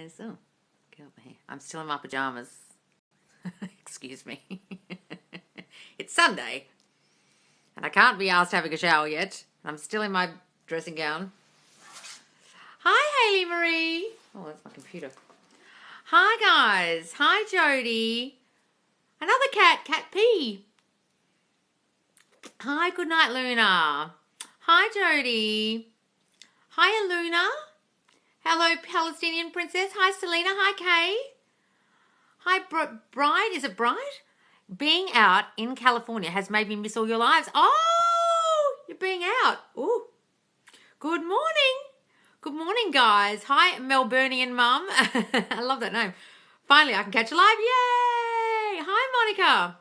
guys. Oh, get up here. I'm still in my pajamas. Excuse me. It's Sunday. And I can't be asked having a shower yet. I'm still in my dressing gown. Hi, Hayley Marie. Oh, that's my computer. Hi, guys. Hi, Jody. Another cat, Cat P. Hi, good night, Luna. Hi, Jody. Hiya, Luna. Hello, Palestinian princess. Hi, Selena. Hi, Kay. Hi, Bride. Is it Bride? Being out in California has made me miss all your lives. Oh, you're being out. Ooh. Good morning. Good morning, guys. Hi, Melburnian mum. I love that name. Finally, I can catch a live. Yay. Hi, Monica.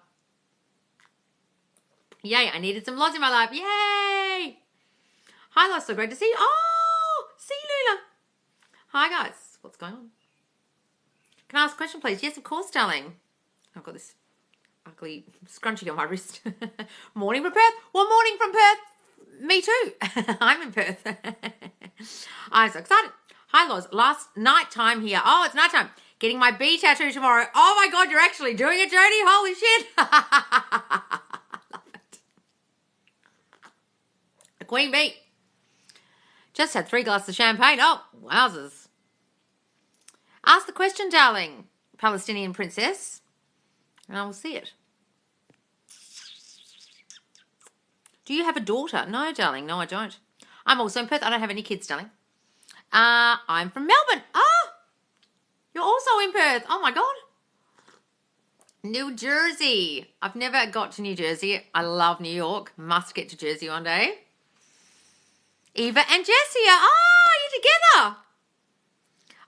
Yay, I needed some lots in my life. Yay. Hi, Lost. So great to see you. Oh, see you, Luna. Hi, guys. What's going on? Can I ask a question, please? Yes, of course, darling. I've got this ugly scrunchie on my wrist. Morning from Perth. Well, morning from Perth. Me too. I'm in Perth. I'm so excited. Hi, Loz. Last night time here. Oh, it's night time. Getting my bee tattoo tomorrow. Oh, my God, you're actually doing it, Jody. Holy shit. Love it. The queen bee. Just had 3 glasses of champagne. Oh, wowzers. Ask the question, darling, Palestinian princess, and I will see it. Do you have a daughter? No, darling. No, I don't. I'm also in Perth. I don't have any kids, darling. I'm from Melbourne. Oh, you're also in Perth. Oh, my God. New Jersey. I've never got to New Jersey. I love New York. Must get to Jersey one day. Eva and Jessia. Oh, you're together.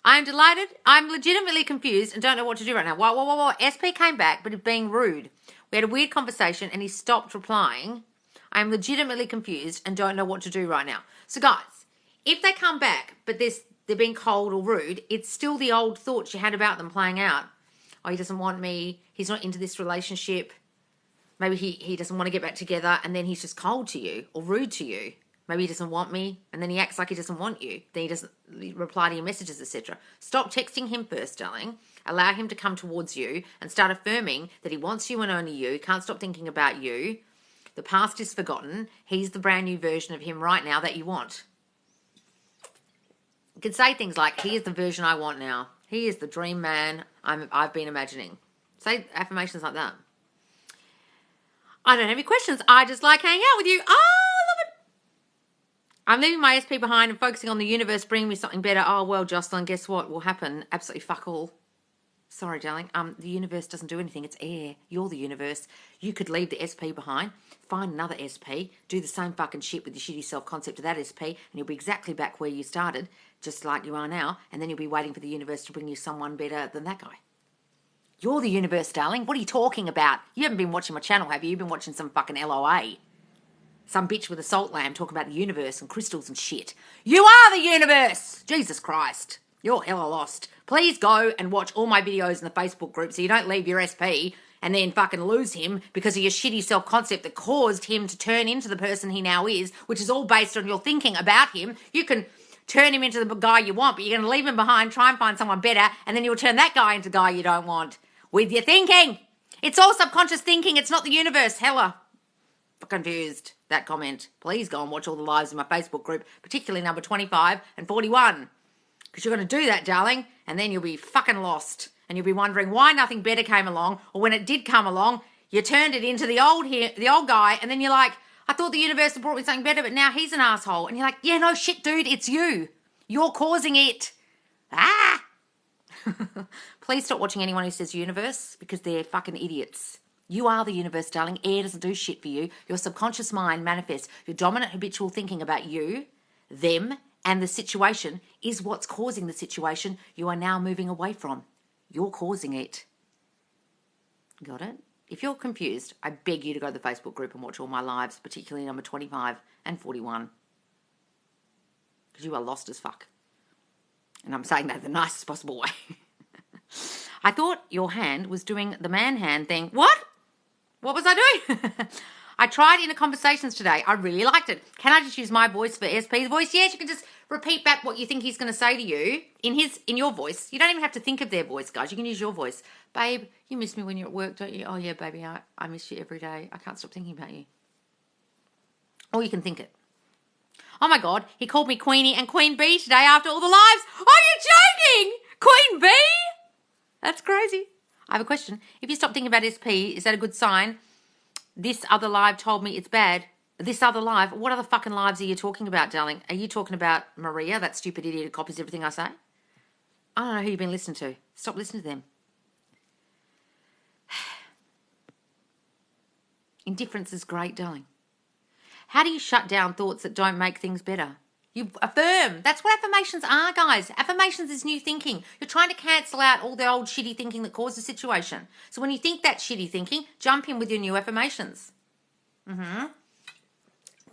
I'm delighted. I'm legitimately confused and don't know what to do right now. Whoa. SP came back, but he's being rude. We had a weird conversation and he stopped replying. I'm legitimately confused and don't know what to do right now. So, guys, if they come back, but they're being cold or rude, it's still the old thoughts you had about them playing out. Oh, he doesn't want me. He's not into this relationship. Maybe he doesn't want to get back together and then he's just cold to you or rude to you. Maybe he doesn't want me, and then he acts like he doesn't want you. Then he doesn't reply to your messages, etc. Stop texting him first, darling. Allow him to come towards you and start affirming that he wants you and only you. Can't stop thinking about you. The past is forgotten. He's the brand new version of him right now that you want. You can say things like, he is the version I want now. He is the dream man I've been imagining. Say affirmations like that. I don't have any questions. I just like hanging out with you. Oh, I love it. I'm leaving my SP behind and focusing on the universe bringing me something better. Oh, well, Jocelyn, guess what will happen? Absolutely fuck all. Sorry, darling. The universe doesn't do anything. It's air. You're the universe. You could leave the SP behind, find another SP, do the same fucking shit with your shitty self-concept of that SP, and you'll be exactly back where you started, just like you are now, and then you'll be waiting for the universe to bring you someone better than that guy. You're the universe, darling. What are you talking about? You haven't been watching my channel, have you? You've been watching some fucking LOA. Some bitch with a salt lamp talking about the universe and crystals and shit. You are the universe! Jesus Christ. You're hella lost. Please go and watch all my videos in the Facebook group so you don't leave your SP and then fucking lose him because of your shitty self-concept that caused him to turn into the person he now is, which is all based on your thinking about him. You can turn him into the guy you want, but you're going to leave him behind, try and find someone better, and then you'll turn that guy into the guy you don't want with your thinking. It's all subconscious thinking. It's not the universe. Hella confused. That comment. Please go and watch all the lives in my Facebook group, particularly number 25 and 41. Because you're going to do that, darling, and then you'll be fucking lost. And you'll be wondering why nothing better came along, or when it did come along, you turned it into the old guy, and then you're like, I thought the universe had brought me something better, but now he's an asshole. And you're like, yeah, no shit, dude, it's you. You're causing it. Ah! Please stop watching anyone who says universe, because they're fucking idiots. You are the universe, darling. Air doesn't do shit for you. Your subconscious mind manifests. Your dominant habitual thinking about you, them, and the situation is what's causing the situation you are now moving away from. You're causing it. Got it? If you're confused, I beg you to go to the Facebook group and watch all my lives, particularly number 25 and 41. Because you are lost as fuck. And I'm saying that the nicest possible way. I thought your hand was doing the man hand thing. What? What was I doing? I tried inner conversations today. I really liked it. Can I just use my voice for SP's voice? Yes, you can just repeat back what you think he's going to say to you in your voice. You don't even have to think of their voice, guys. You can use your voice. Babe, you miss me when you're at work, don't you? Oh, yeah, baby, I miss you every day. I can't stop thinking about you. Or you can think it. Oh, my God, he called me Queenie and Queen Bee today after all the lives. Are you joking? Queen Bee? That's crazy. I have a question. If you stop thinking about SP, is that a good sign? This other live told me it's bad. This other live, what other fucking lives are you talking about, darling? Are you talking about Maria, that stupid idiot who copies everything I say? I don't know who you've been listening to. Stop listening to them. Indifference is great, darling. How do you shut down thoughts that don't make things better? You affirm. That's what affirmations are, guys. Affirmations is new thinking. You're trying to cancel out all the old shitty thinking that caused the situation. So when you think that shitty thinking, jump in with your new affirmations.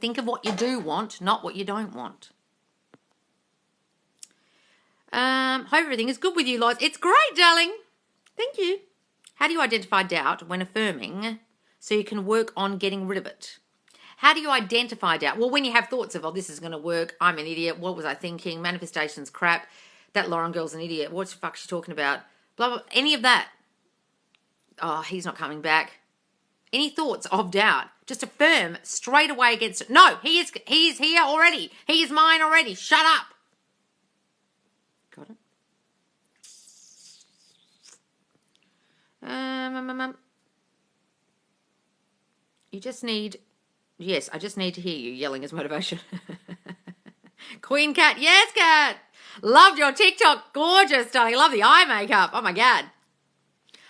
Think of what you do want, not what you don't want. Hope everything is good with you, Lois. It's great, darling. Thank you. How do you identify doubt when affirming so you can work on getting rid of it? How do you identify doubt? Well, when you have thoughts of, oh, this is going to work, I'm an idiot, what was I thinking, manifestation's crap, that Lauren girl's an idiot, what the fuck is she talking about, blah, blah, any of that. Oh, he's not coming back. Any thoughts of doubt, just affirm straight away against it. No, he is here already. He is mine already. Shut up. Got it? You just need... Yes, I just need to hear you yelling as motivation. Queen Cat, yes, Cat. Loved your TikTok. Gorgeous, darling. Love the eye makeup. Oh, my God.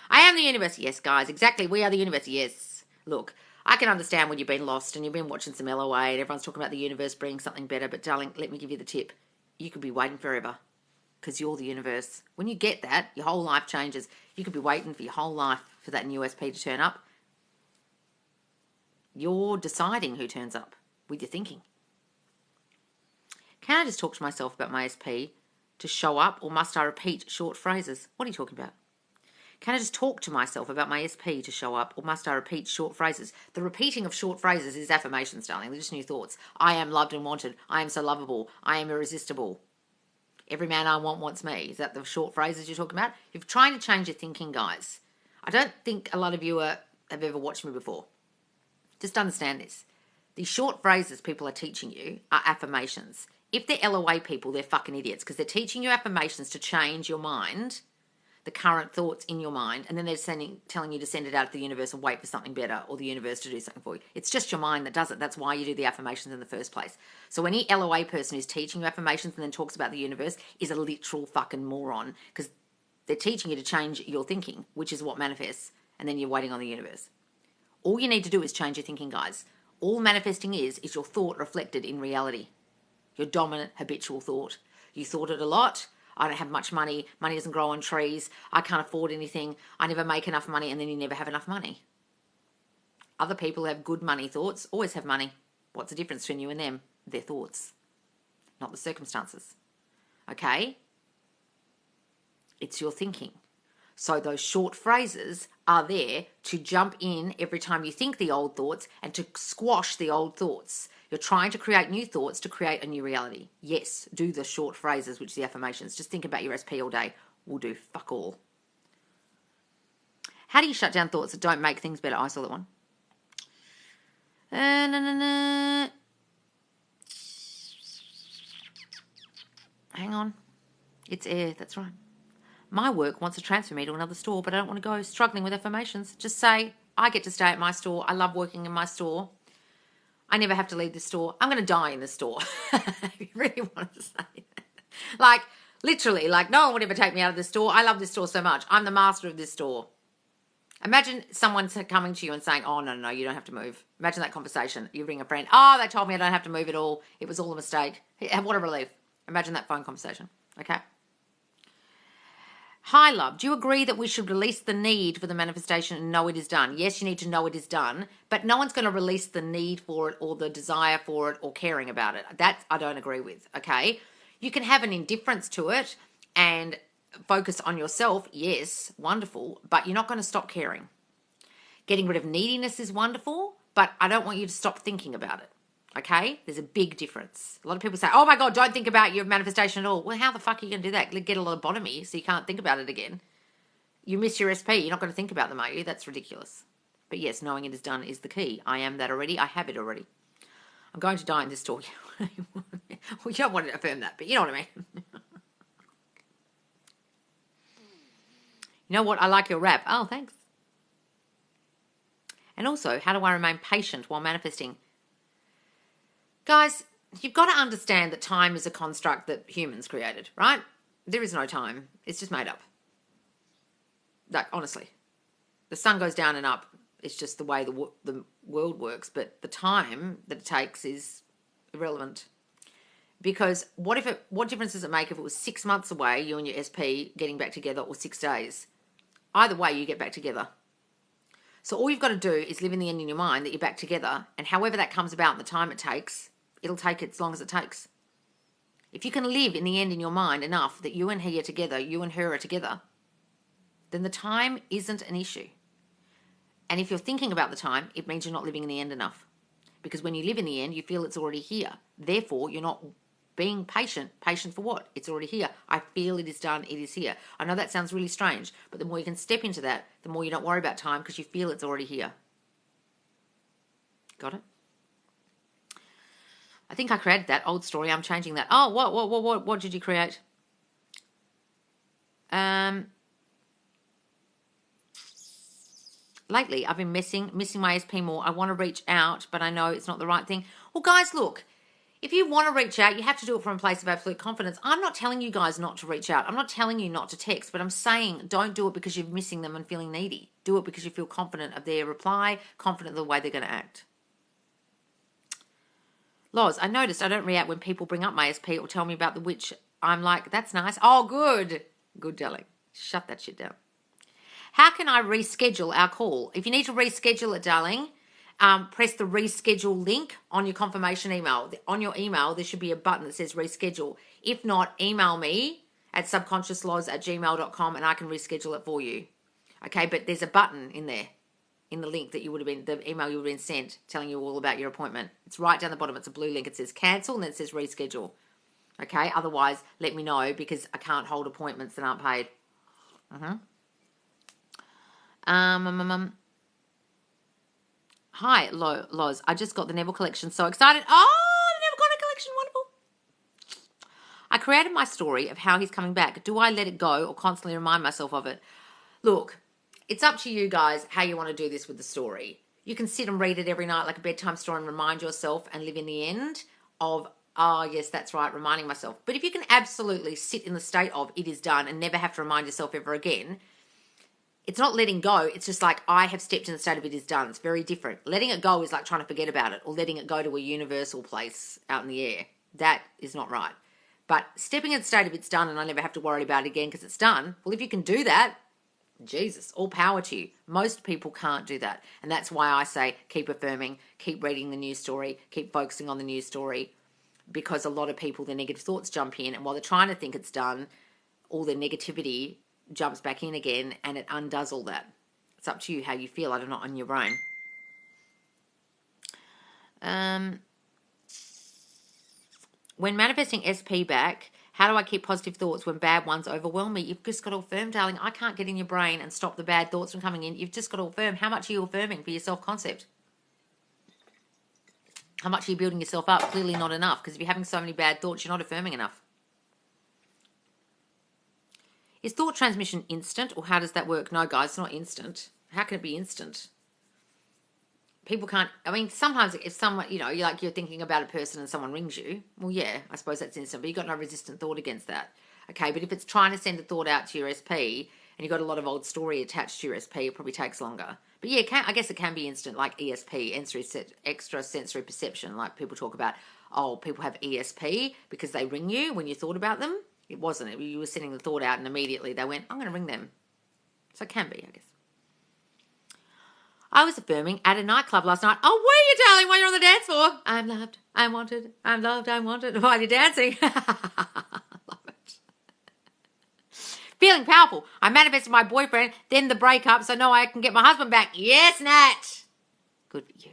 I am the universe. Yes, guys, exactly. We are the universe. Yes. Look, I can understand when you've been lost and you've been watching some LOA and everyone's talking about the universe bringing something better. But, darling, let me give you the tip. You could be waiting forever because you're the universe. When you get that, your whole life changes. You could be waiting for your whole life for that new SP to turn up. You're deciding who turns up with your thinking. Can I just talk to myself about my SP to show up, or must I repeat short phrases? What are you talking about? Can I just talk to myself about my SP to show up, or must I repeat short phrases? The repeating of short phrases is affirmations, darling. They're just new thoughts. I am loved and wanted. I am so lovable. I am irresistible. Every man I want wants me. Is that the short phrases you're talking about? If you're trying to change your thinking, guys, I don't think a lot of you have ever watched me before. Just understand this. These short phrases people are teaching you are affirmations. If they're LOA people, they're fucking idiots because they're teaching you affirmations to change your mind, the current thoughts in your mind, and then they're telling you to send it out to the universe and wait for something better or the universe to do something for you. It's just your mind that does it. That's why you do the affirmations in the first place. So any LOA person who's teaching you affirmations and then talks about the universe is a literal fucking moron because they're teaching you to change your thinking, which is what manifests, and then you're waiting on the universe. All you need to do is change your thinking, guys. All manifesting is your thought reflected in reality. Your dominant habitual thought. You thought it a lot. I don't have much money. Money doesn't grow on trees. I can't afford anything. I never make enough money, and then you never have enough money. Other people have good money thoughts, always have money. What's the difference between you and them? Their thoughts, not the circumstances. Okay? It's your thinking. So those short phrases are there to jump in every time you think the old thoughts and to squash the old thoughts. You're trying to create new thoughts to create a new reality. Yes, do the short phrases, which are the affirmations. Just think about your SP all day. We'll do fuck all. How do you shut down thoughts that don't make things better? I saw that one. Hang on. It's air, that's right. My work wants to transfer me to another store, but I don't want to go. Struggling with affirmations. Just say, I get to stay at my store. I love working in my store. I never have to leave this store. I'm going to die in this store. If you really wanted to say that. Like, literally, like, no one would ever take me out of this store. I love this store so much. I'm the master of this store. Imagine someone coming to you and saying, oh, no, you don't have to move. Imagine that conversation. You ring a friend. Oh, they told me I don't have to move at all. It was all a mistake. What a relief. Imagine that phone conversation. Okay? Hi, love. Do you agree that we should release the need for the manifestation and know it is done? Yes, you need to know it is done, but no one's going to release the need for it or the desire for it or caring about it. That I don't agree with, okay? You can have an indifference to it and focus on yourself. Yes, wonderful, but you're not going to stop caring. Getting rid of neediness is wonderful, but I don't want you to stop thinking about it, Okay? There's a big difference. A lot of people say, oh my God, don't think about your manifestation at all. Well, how the fuck are you going to do that? Get a lobotomy so you can't think about it again. You miss your SP, you're not going to think about them, are you? That's ridiculous. But yes, knowing it is done is the key. I am that already. I have it already. I'm going to die in this story. Well, you don't want to affirm that, but you know what I mean. You know what? I like your rap. Oh, thanks. And also, how do I remain patient while manifesting? Guys, you've got to understand that time is a construct that humans created, right? There is no time. It's just made up. Like, honestly. The sun goes down and up. It's just the way the world works. But the time that it takes is irrelevant. Because what difference does it make if it was 6 months away, you and your SP getting back together, or 6 days? Either way, you get back together. So all you've got to do is live in the end in your mind that you're back together, and however that comes about and the time it takes, it'll take as long as it takes. If you can live in the end in your mind enough that you and he are together, you and her are together, then the time isn't an issue. And if you're thinking about the time, it means you're not living in the end enough. Because when you live in the end, you feel it's already here. Therefore, you're not being patient. Patient for what? It's already here. I feel it is done. It is here. I know that sounds really strange, but the more you can step into that, the more you don't worry about time because you feel it's already here. Got it? I think I created that old story. I'm changing that. Oh, what did you create? Lately, I've been missing my SP more. I want to reach out, but I know it's not the right thing. Well, guys, look. If you want to reach out, you have to do it from a place of absolute confidence. I'm not telling you guys not to reach out. I'm not telling you not to text, but I'm saying don't do it because you're missing them and feeling needy. Do it because you feel confident of their reply, confident of the way they're going to act. Loz, I noticed I don't react when people bring up my SP or tell me about the witch. I'm like, that's nice. Oh, good. Good, darling. Shut that shit down. How can I reschedule our call? If you need to reschedule it, darling, press the reschedule link on your confirmation email. On your email, there should be a button that says reschedule. If not, email me at subconsciousloz@gmail.com and I can reschedule it for you. Okay, but there's a button in there, in the link that you would have been, the email you would have been sent telling you all about your appointment. It's right down the bottom. It's a blue link. It says cancel and then it says reschedule. Okay, otherwise, let me know because I can't hold appointments that aren't paid. Hi, Loz. I just got the Neville collection. So excited. Oh, the Neville Connor collection. Wonderful. I created my story of how he's coming back. Do I let it go or constantly remind myself of it? Look, it's up to you guys how you want to do this with the story. You can sit and read it every night like a bedtime story and remind yourself and live in the end of, oh, yes, that's right, reminding myself. But if you can absolutely sit in the state of it is done and never have to remind yourself ever again, it's not letting go. It's just like I have stepped in the state of it is done. It's very different. Letting it go is like trying to forget about it or letting it go to a universal place out in the air. That is not right. But stepping in the state of it's done and I never have to worry about it again because it's done. Well, if you can do that, Jesus, all power to you. Most people can't do that. And that's why I say keep affirming, keep reading the news story, keep focusing on the news story because a lot of people, their negative thoughts jump in and while they're trying to think it's done, all their negativity jumps back in again and it undoes all that. It's up to you how you feel. I don't know, on your brain. When manifesting SP back, how do I keep positive thoughts when bad ones overwhelm me? You've just got to affirm, darling. I can't get in your brain and stop the bad thoughts from coming in. You've just got to affirm. How much are you affirming for your self-concept? How much are you building yourself up? Clearly not enough because if you're having so many bad thoughts, you're not affirming enough. Is thought transmission instant or how does that work? No, guys, it's not instant. How can it be instant? People can't, I mean, sometimes if someone, you're thinking about a person and someone rings you, well, yeah, I suppose that's instant, but you've got no resistant thought against that. Okay, but if it's trying to send a thought out to your SP and you've got a lot of old story attached to your SP, it probably takes longer. But yeah, I guess it can be instant, like ESP, extrasensory perception, like people talk about, oh, people have ESP because they ring you when you thought about them. It wasn't. You were sending the thought out and immediately they went, I'm going to ring them. So it can be, I guess. I was affirming at a nightclub last night. Oh, were you, darling, while you're on the dance floor? I'm loved, I'm wanted, I'm loved, I'm wanted. While you're dancing. Love it. Feeling powerful. I manifested my boyfriend, then the breakup, so now I can get my husband back. Yes, Nat. Good for you.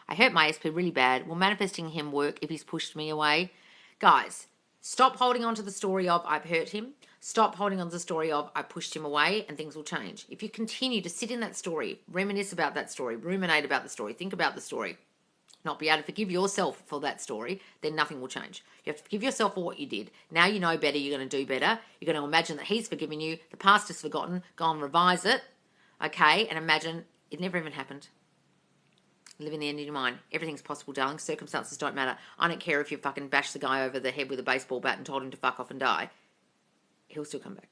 I hurt my SP really bad. Will manifesting him work if he's pushed me away? Guys, stop holding on to the story of I've hurt him. Stop holding on to the story of I pushed him away, and things will change. If you continue to sit in that story, reminisce about that story, ruminate about the story, think about the story, not be able to forgive yourself for that story, then nothing will change. You have to forgive yourself for what you did. Now you know better, you're going to do better. You're going to imagine that he's forgiven you, the past is forgotten, go and revise it, okay, and imagine it never even happened. Live in the end of your mind. Everything's possible, darling. Circumstances don't matter. I don't care if you fucking bashed the guy over the head with a baseball bat and told him to fuck off and die. He'll still come back.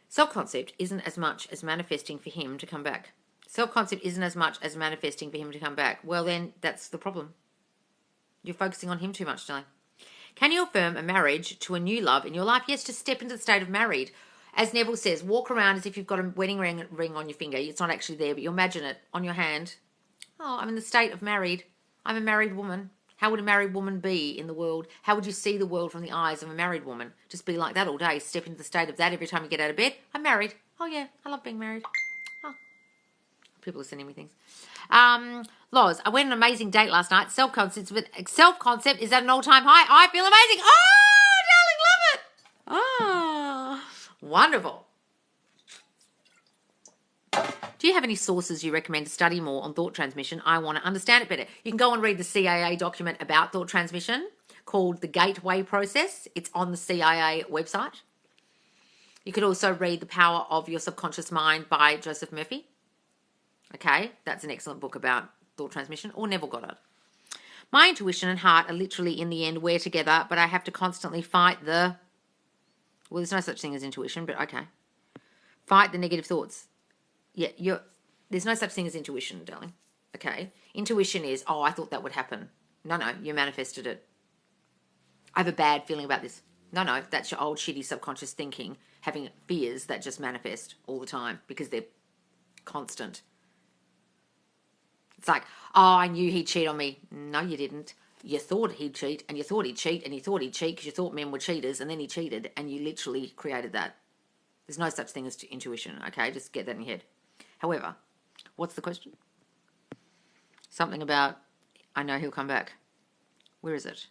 Self-concept isn't as much as manifesting for him to come back. Self-concept isn't as much as manifesting for him to come back. Well, then, that's the problem. You're focusing on him too much, darling. Can you affirm a marriage to a new love in your life? Yes, just step into the state of married. As Neville says, walk around as if you've got a wedding ring on your finger. It's not actually there, but you imagine it on your hand. Oh, I'm in the state of married. I'm a married woman. How would a married woman be in the world? How would you see the world from the eyes of a married woman? Just be like that all day. Step into the state of that every time you get out of bed. I'm married. Oh, yeah, I love being married. Oh. People are sending me things. Loz, I went on an amazing date last night. Self-concept is at an all-time high. I feel amazing. Oh, darling, love it. Oh, wonderful. Do you have any sources you recommend to study more on thought transmission? I want to understand it better. You can go and read the CIA document about thought transmission called The Gateway Process. It's on the CIA website. You could also read The Power of Your Subconscious Mind by Joseph Murphy. Okay, that's an excellent book about thought transmission. Or Neville Goddard. My intuition and heart are literally in the end we're together, but I have to constantly fight the... Well, there's no such thing as intuition, but okay. Fight the negative thoughts. Yeah, there's no such thing as intuition, darling. Okay? Intuition is, I thought that would happen. No, you manifested it. I have a bad feeling about this. No, that's your old shitty subconscious thinking, having fears that just manifest all the time because they're constant. It's like, I knew he'd cheat on me. No, you didn't. You thought he'd cheat, and you thought he'd cheat, and you thought he'd cheat because you thought men were cheaters, and then he cheated, and you literally created that. There's no such thing as intuition, okay? Just get that in your head. However, what's the question? Something about, I know he'll come back. Where is it?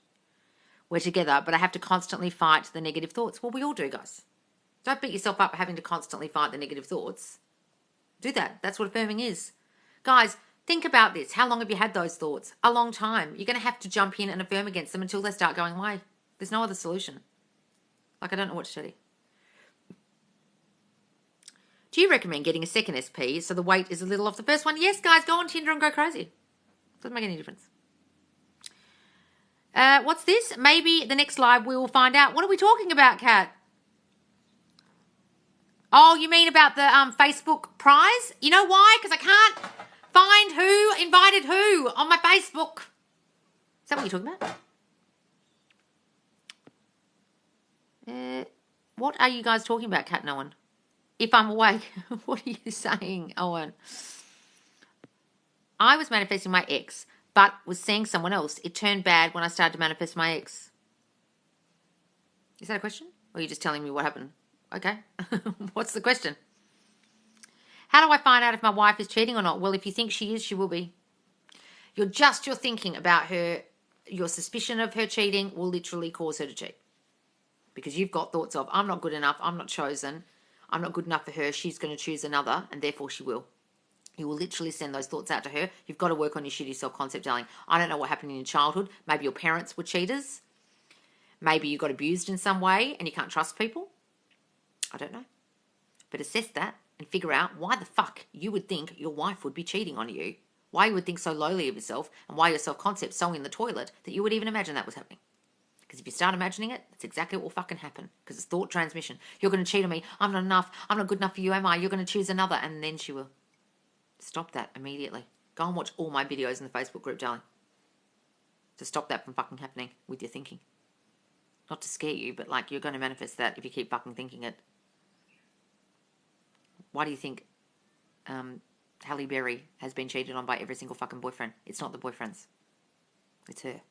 We're together, but I have to constantly fight the negative thoughts. Well, we all do, guys. Don't beat yourself up having to constantly fight the negative thoughts. Do that. That's what affirming is. Guys, think about this. How long have you had those thoughts? A long time. You're going to have to jump in and affirm against them until they start going away. There's no other solution. Like, I don't know what to tell you. Do you recommend getting a second SP so the weight is a little off the first one? Yes, guys, go on Tinder and go crazy. Doesn't make any difference. What's this? Maybe the next live we will find out. What are we talking about, Kat? Oh, you mean about the Facebook prize? You know why? Because I can't find who invited who on my Facebook. Is that what you're talking about? What are you guys talking about, Kat and Owen? If I'm awake, what are you saying, Owen? I was manifesting my ex, but was seeing someone else. It turned bad when I started to manifest my ex. Is that a question? Or are you just telling me what happened? Okay. What's the question? How do I find out if my wife is cheating or not? Well, if you think she is, she will be. You're thinking about her, your suspicion of her cheating will literally cause her to cheat. Because you've got thoughts of, I'm not good enough, I'm not chosen, I'm not good enough for her, she's going to choose another, and therefore she will. You will literally send those thoughts out to her. You've got to work on your shitty self-concept, darling. I don't know what happened in your childhood. Maybe your parents were cheaters. Maybe you got abused in some way and you can't trust people. I don't know. But assess that and figure out why the fuck you would think your wife would be cheating on you. Why you would think so lowly of yourself and why your self-concept's so in the toilet that you would even imagine that was happening. Because if you start imagining it, that's exactly what will fucking happen. Because it's thought transmission. You're going to cheat on me. I'm not enough. I'm not good enough for you, am I? You're going to choose another. And then she will. Stop that immediately. Go and watch all my videos in the Facebook group, darling. To stop that from fucking happening with your thinking. Not to scare you, but like you're going to manifest that if you keep fucking thinking it. Why do you think Halle Berry has been cheated on by every single fucking boyfriend? It's not the boyfriends. It's her.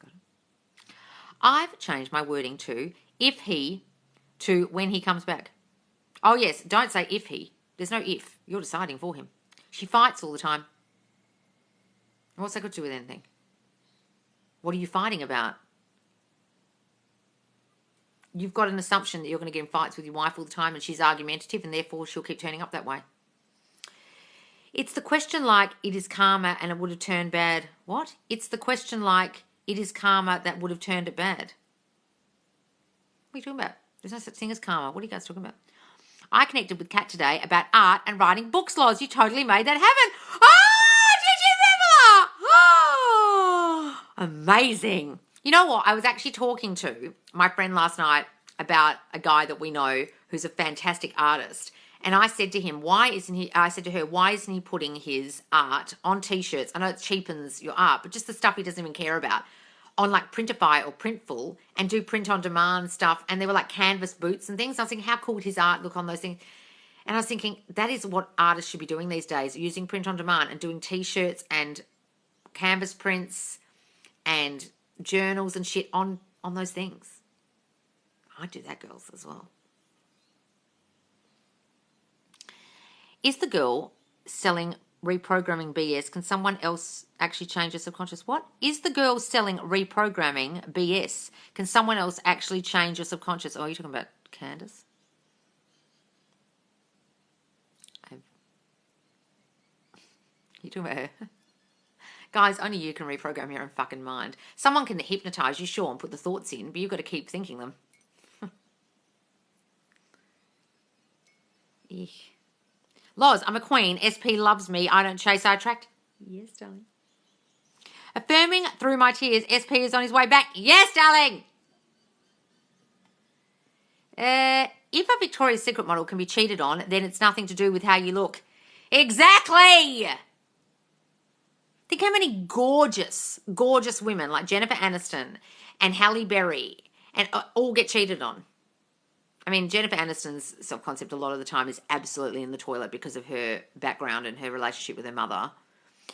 Got it? I've changed my wording to when he comes back. Oh, yes. Don't say if he. There's no if. You're deciding for him. She fights all the time. What's that got to do with anything? What are you fighting about? You've got an assumption that you're going to get in fights with your wife all the time and she's argumentative and therefore she'll keep turning up that way. It's the question like, it is karma and it would have turned bad. What? It's the question like, it is karma that would have turned it bad. What are you talking about? There's no such thing as karma. What are you guys talking about? I connected with Kat today about art and writing books, Loz. You totally made that happen. Oh, Gigi Pamela! Oh, amazing. You know what? I was actually talking to my friend last night about a guy that we know who's a fantastic artist. And I said to him, why isn't he putting his art on T-shirts? I know it cheapens your art, but just the stuff he doesn't even care about, on like Printify or Printful, and do print on demand stuff. And they were like canvas boots and things. I was thinking, how cool would his art look on those things? And I was thinking, that is what artists should be doing these days, using print on demand and doing T-shirts and canvas prints and journals and shit on those things. I'd do that, girls, as well. Is the girl selling reprogramming BS? Can someone else actually change your subconscious? What? Is the girl selling reprogramming BS? Can someone else actually change your subconscious? Oh, are you talking about Candace? You talking about her? Guys, only you can reprogram your own fucking mind. Someone can hypnotize you, sure, and put the thoughts in, but you've got to keep thinking them. Loz, I'm a queen. SP loves me. I don't chase, I attract. Yes, darling. Affirming through my tears. SP is on his way back. Yes, darling. If a Victoria's Secret model can be cheated on, then it's nothing to do with how you look. Exactly. Think how many gorgeous, gorgeous women like Jennifer Aniston and Halle Berry and all get cheated on. I mean, Jennifer Aniston's self-concept a lot of the time is absolutely in the toilet because of her background and her relationship with her mother.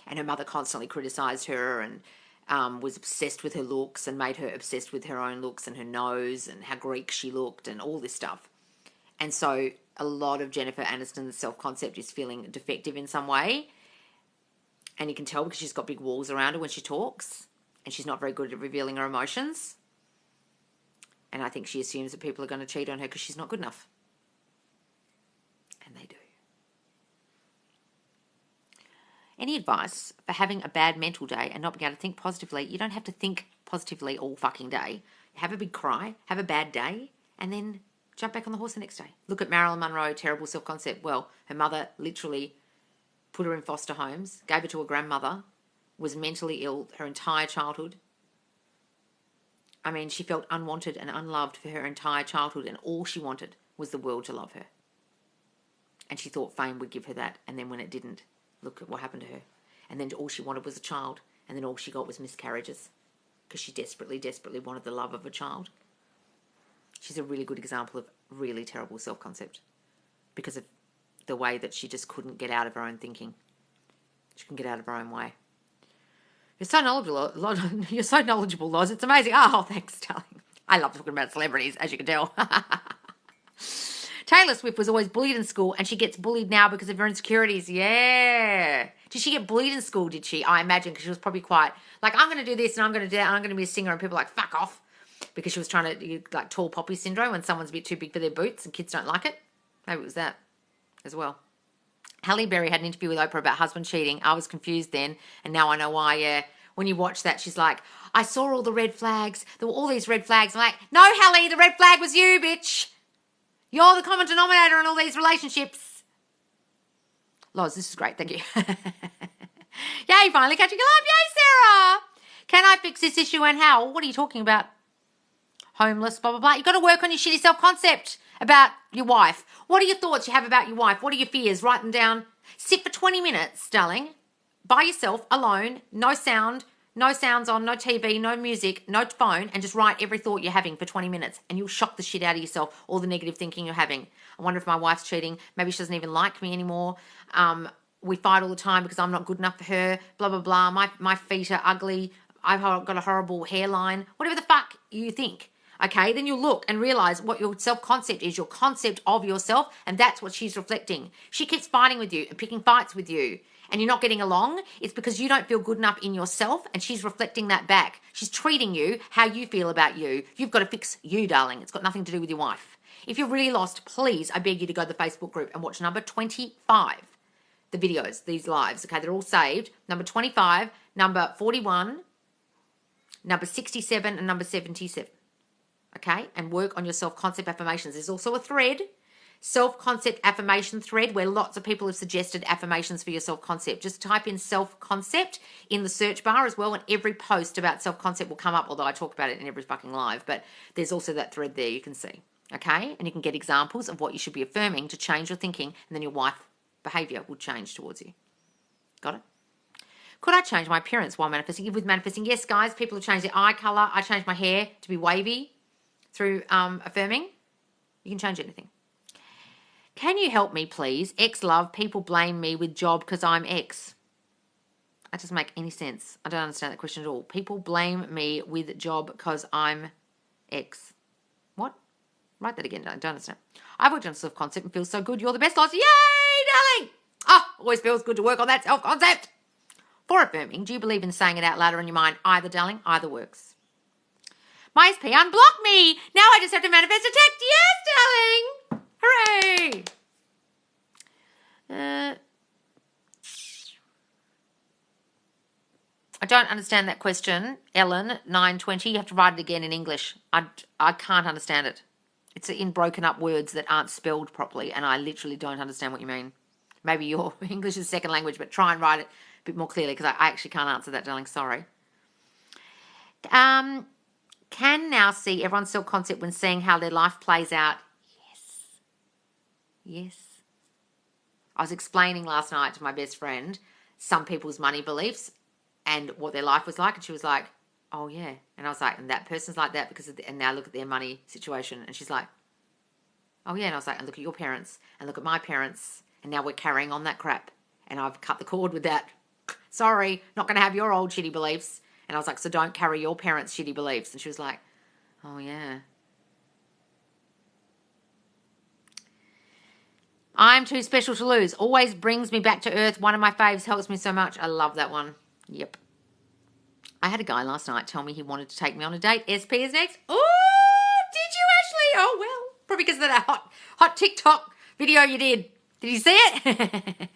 And her mother constantly criticised her and was obsessed with her looks and made her obsessed with her own looks and her nose and how Greek she looked and all this stuff. And so a lot of Jennifer Aniston's self-concept is feeling defective in some way. And you can tell because she's got big walls around her when she talks. And she's not very good at revealing her emotions. And I think she assumes that people are going to cheat on her because she's not good enough. And they do. Any advice for having a bad mental day and not being able to think positively? You don't have to think positively all fucking day. Have a big cry, have a bad day, and then jump back on the horse the next day. Look at Marilyn Monroe, terrible self-concept. Well, her mother literally put her in foster homes, gave her to a grandmother, was mentally ill her entire childhood. I mean, she felt unwanted and unloved for her entire childhood, and all she wanted was the world to love her. And she thought fame would give her that, and then when it didn't, look at what happened to her. And then all she wanted was a child, and then all she got was miscarriages because she desperately, desperately wanted the love of a child. She's a really good example of really terrible self-concept because of the way that she just couldn't get out of her own thinking. She couldn't get out of her own way. You're so knowledgeable, Loz. It's amazing. Oh, thanks, darling. I love talking about celebrities, as you can tell. Taylor Swift was always bullied in school, and she gets bullied now because of her insecurities. Yeah. Did she get bullied in school, did she? I imagine, because she was probably quite, like, I'm going to do this, and I'm going to do that, and I'm going to be a singer, and people are like, fuck off. Because she was trying to, like, tall poppy syndrome when someone's a bit too big for their boots, and kids don't like it. Maybe it was that as well. Halle Berry had an interview with Oprah about husband cheating. I was confused then, and now I know why, yeah. When you watch that, she's like, I saw all the red flags. There were all these red flags. I'm like, no, Halle, the red flag was you, bitch. You're the common denominator in all these relationships. Loz, this is great. Thank you. Yay, finally catching a live. Yay, Sarah. Can I fix this issue and how? What are you talking about? Homeless, blah, blah, blah. You've got to work on your shitty self-concept about your wife. What are your thoughts you have about your wife? What are your fears? Write them down. Sit for 20 minutes, darling, by yourself, alone, no sound, no sounds on, no TV, no music, no phone, and just write every thought you're having for 20 minutes, and you'll shock the shit out of yourself, all the negative thinking you're having. I wonder if my wife's cheating. Maybe she doesn't even like me anymore. We fight all the time because I'm not good enough for her, blah, blah, blah. My feet are ugly. I've got a horrible hairline. Whatever the fuck you think. Okay, then you'll look and realize what your self-concept is, your concept of yourself, and that's what she's reflecting. She keeps fighting with you and picking fights with you and you're not getting along, it's because you don't feel good enough in yourself, and she's reflecting that back. She's treating you how you feel about you. You've got to fix you, darling. It's got nothing to do with your wife. If you're really lost, please, I beg you to go to the Facebook group and watch number 25, the videos, these lives. Okay, they're all saved. Number 25, number 41, number 67, and number 77. Okay, and work on your self-concept affirmations. There's also a thread, self-concept affirmation thread, where lots of people have suggested affirmations for your self-concept. Just type in self-concept in the search bar as well, and every post about self-concept will come up, although I talk about it in every fucking live. But there's also that thread there you can see. Okay, and you can get examples of what you should be affirming to change your thinking, and then your wife behavior will change towards you. Got it? Could I change my appearance while manifesting? With manifesting, yes, guys, people have changed their eye color. I changed my hair to be wavy through affirming. You can change anything. Can you help me, please? Ex-love, people blame me with job because I'm ex. That doesn't make any sense. I don't understand that question at all. People blame me with job because I'm ex. What? Write that again, don't understand. I've worked on self-concept and feel so good. You're the best, lots. Yay, darling! Oh, always feels good to work on that self-concept. For affirming, do you believe in saying it out loud or in your mind? Either, darling, either works. My SP unblocked me. Now I just have to manifest a text. Yes, darling. Hooray. I don't understand that question. Ellen, 920. You have to write it again in English. I can't understand it. It's in broken up words that aren't spelled properly, and I literally don't understand what you mean. Maybe your English is second language, but try and write it a bit more clearly, because I actually can't answer that, darling. Sorry. Can now see everyone's self-concept when seeing how their life plays out. Yes. I was explaining last night to my best friend some people's money beliefs and what their life was like, and she was like, oh, yeah. And I was like, and that person's like that because and now look at their money situation. And she's like, oh, yeah. And I was like, and look at your parents and look at my parents, and now we're carrying on that crap. And I've cut the cord with that. Sorry, not going to have your old shitty beliefs. And I was like, so don't carry your parents' shitty beliefs. And she was like, oh, yeah. I'm too special to lose. Always brings me back to earth. One of my faves, helps me so much. I love that one. Yep. I had a guy last night tell me he wanted to take me on a date. SP is next. Oh, did you actually? Oh, well. Probably because of that hot TikTok video you did. Did you see it?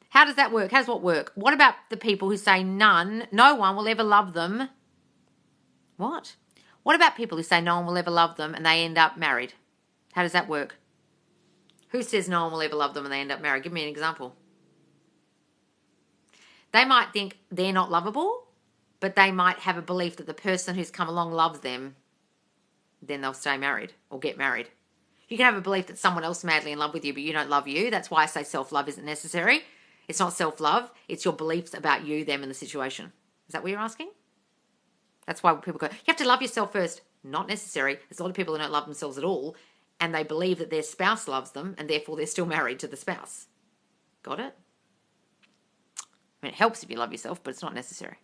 How does that work? How does what work? What about the people who say no one will ever love them? What? What about people who say no one will ever love them and they end up married? How does that work? Who says no one will ever love them and they end up married? Give me an example. They might think they're not lovable, but they might have a belief that the person who's come along loves them, then they'll stay married or get married. You can have a belief that someone else is madly in love with you, but you don't love you. That's why I say self-love isn't necessary. It's not self-love. It's your beliefs about you, them, and the situation. Is that what you're asking? That's why people go, you have to love yourself first. Not necessary. There's a lot of people who don't love themselves at all, and they believe that their spouse loves them, and therefore they're still married to the spouse. Got it? I mean, it helps if you love yourself, but it's not necessary.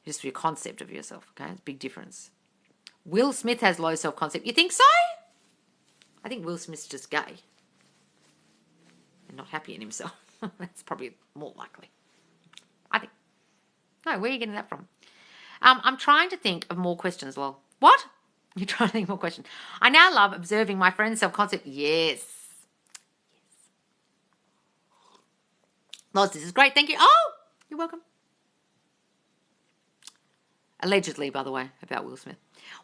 Just for your concept of yourself, okay? It's a big difference. Will Smith has low self-concept. You think so? I think Will Smith's just gay and not happy in himself. That's probably more likely. I think. No, where are you getting that from? I'm trying to think of more questions. Well, what? You're trying to think of more questions. I now love observing my friend's self-concept. Yes. Lots, this is great. Thank you. Oh, you're welcome. Allegedly, by the way, about Will Smith.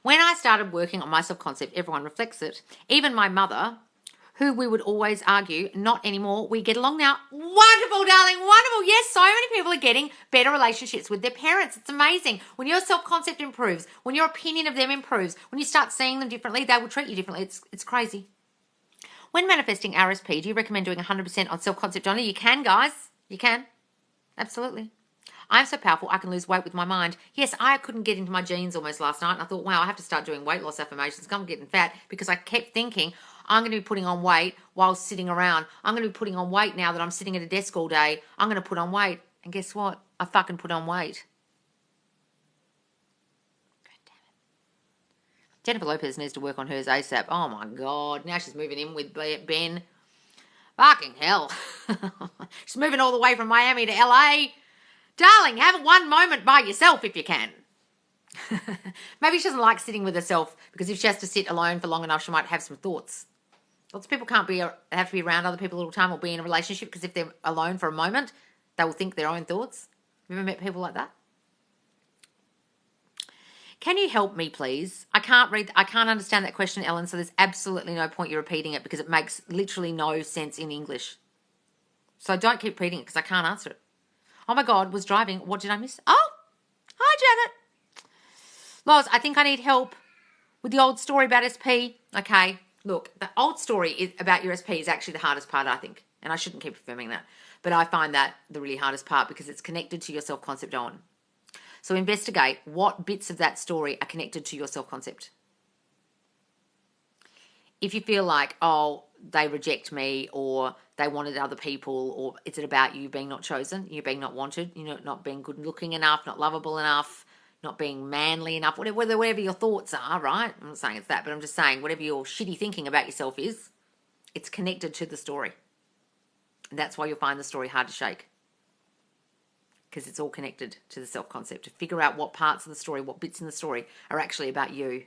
When I started working on my self-concept, everyone reflects it. Even my mother, who we would always argue, not anymore. We get along now. Wonderful, darling, wonderful. Yes, so many people are getting better relationships with their parents. It's amazing. When your self-concept improves, when your opinion of them improves, when you start seeing them differently, they will treat you differently. It's crazy. When manifesting RSP, do you recommend doing 100% on self-concept only? You can, guys. You can. Absolutely. I'm so powerful, I can lose weight with my mind. Yes, I couldn't get into my jeans almost last night. And I thought, wow, I have to start doing weight loss affirmations. I'm getting fat because I kept thinking I'm going to be putting on weight while sitting around. I'm going to be putting on weight now that I'm sitting at a desk all day. I'm going to put on weight. And guess what? I fucking put on weight. God damn it. Jennifer Lopez needs to work on hers ASAP. Oh, my God. Now she's moving in with Ben. Fucking hell. She's moving all the way from Miami to LA. Darling, have one moment by yourself if you can. Maybe she doesn't like sitting with herself because if she has to sit alone for long enough, she might have some thoughts. Lots of people have to be around other people all the time or be in a relationship because if they're alone for a moment, they will think their own thoughts. Have you ever met people like that? Can you help me, please? I can't understand that question, Ellen, so there's absolutely no point you repeating it because it makes literally no sense in English. So don't keep repeating it because I can't answer it. Oh my God, was driving. What did I miss? Oh, hi, Janet. Loz, I think I need help with the old story about SP. Okay, look, the old story about your SP is actually the hardest part, I think. And I shouldn't keep affirming that. But I find that the really hardest part because it's connected to your self-concept, Owen. So investigate what bits of that story are connected to your self-concept. If you feel like, oh, they reject me or they wanted other people or is it about you being not chosen, you being not wanted, not being good looking enough, not lovable enough, not being manly enough, whatever your thoughts are, right? I'm not saying it's that, but I'm just saying whatever your shitty thinking about yourself is, it's connected to the story. And that's why you'll find the story hard to shake. Because it's all connected to the self-concept. To figure out what parts of the story, what bits in the story are actually about you.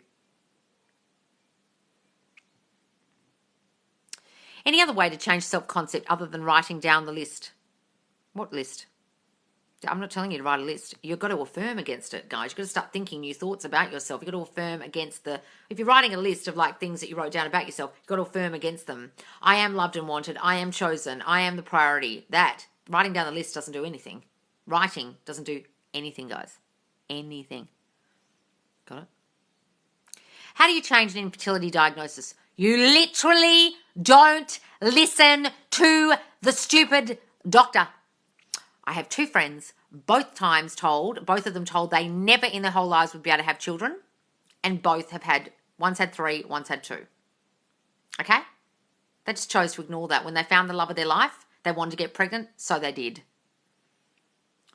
Any other way to change self-concept other than writing down the list? What list? I'm not telling you to write a list. You've got to affirm against it, guys. You've got to start thinking new thoughts about yourself. You've got to affirm against if you're writing a list of like things that you wrote down about yourself, you've got to affirm against them. I am loved and wanted. I am chosen. I am the priority. Writing down the list doesn't do anything. Writing doesn't do anything, guys. Anything. Got it? How do you change an infertility diagnosis? You literally don't listen to the stupid doctor. I have two friends, both of them told they never in their whole lives would be able to have children, and both one's had 3, one's had 2. Okay? They just chose to ignore that. When they found the love of their life, they wanted to get pregnant, so they did.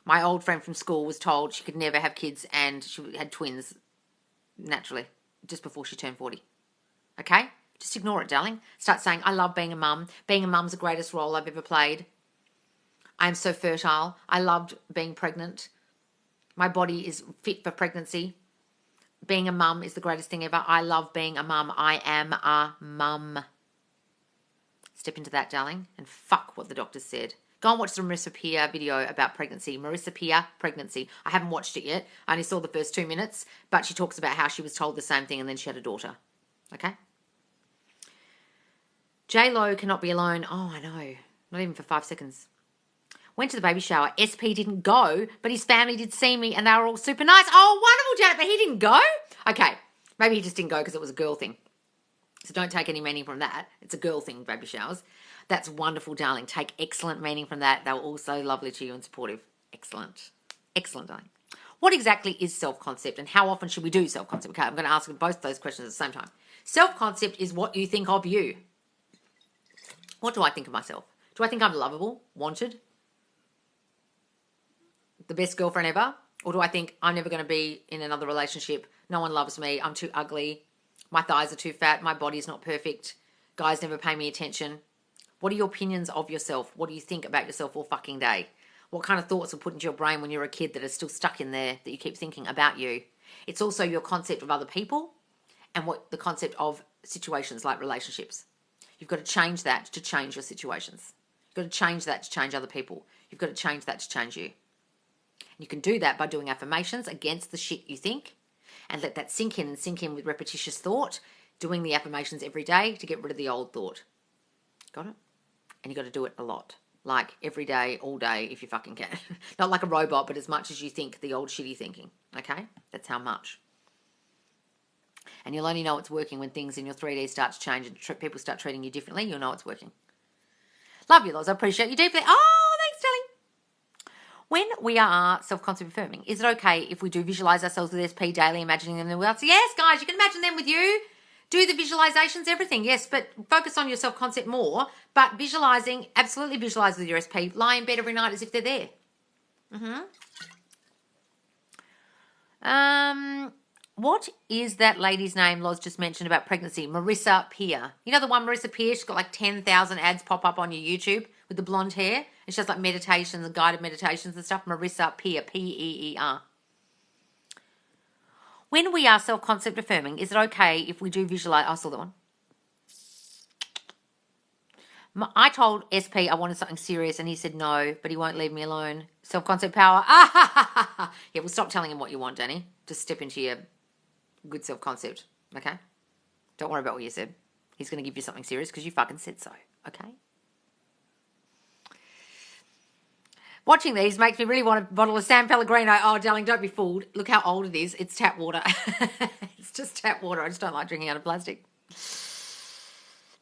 My old friend from school was told she could never have kids and she had twins naturally just before she turned 40. Okay? Just ignore it, darling. Start saying, I love being a mum. Being a mum's the greatest role I've ever played. I am so fertile. I loved being pregnant. My body is fit for pregnancy. Being a mum is the greatest thing ever. I love being a mum. I am a mum. Step into that, darling, and fuck what the doctor said. Go and watch the Marissa Peer video about pregnancy. Marissa Peer, pregnancy. I haven't watched it yet. I only saw the first 2 minutes, but she talks about how she was told the same thing and then she had a daughter. Okay? J-Lo cannot be alone. Oh, I know. Not even for 5 seconds. Went to the baby shower. SP didn't go, but his family did see me and they were all super nice. Oh, wonderful, Janet, but he didn't go? Okay, maybe he just didn't go because it was a girl thing. So don't take any meaning from that. It's a girl thing, baby showers. That's wonderful, darling. Take excellent meaning from that. They were all so lovely to you and supportive. Excellent. Excellent, darling. What exactly is self-concept and how often should we do self-concept? Okay, I'm going to ask both those questions at the same time. Self-concept is what you think of you. What do I think of myself? Do I think I'm lovable, wanted, the best girlfriend ever? Or do I think I'm never going to be in another relationship? No one loves me. I'm too ugly. My thighs are too fat. My body's not perfect. Guys never pay me attention. What are your opinions of yourself? What do you think about yourself all fucking day? What kind of thoughts are put into your brain when you're a kid that are still stuck in there that you keep thinking about you? It's also your concept of other people and what the concept of situations like relationships. You've got to change that to change your situations. You've got to change that to change other people. You've got to change that to change you. You can do that by doing affirmations against the shit you think and let that sink in with repetitious thought, doing the affirmations every day to get rid of the old thought. Got it? And you've got to do it a lot. Like every day, all day, if you fucking can. Not like a robot, but as much as you think the old shitty thinking. Okay? That's how much. And you'll only know it's working when things in your 3D start to change and people start treating you differently. You'll know it's working. Love you, Loz. I appreciate you deeply. Oh, thanks, darling. When we are self-concept affirming, is it okay if we do visualize ourselves with SP daily, imagining them in the world? So yes, guys, you can imagine them with you. Do the visualizations, everything, yes, but focus on your self-concept more. But visualizing, absolutely visualize with your SP. Lie in bed every night as if they're there. What is that lady's name Loz just mentioned about pregnancy? Marissa Peer. You know the one Marissa Peer? She's got like 10,000 ads pop up on your YouTube with the blonde hair. And she does like meditations and guided meditations and stuff. Marissa Peer, Peer. When we are self-concept affirming, is it okay if we do visualize? I saw that one. I told SP I wanted something serious and he said no, but he won't leave me alone. Self-concept power. Yeah, well, stop telling him what you want, Danny. Just step into your good self-concept, okay? Don't worry about what you said. He's going to give you something serious because you fucking said so, okay? Watching these makes me really want a bottle of San Pellegrino. Oh, darling, don't be fooled. Look how old it is. It's tap water. It's just tap water. I just don't like drinking out of plastic.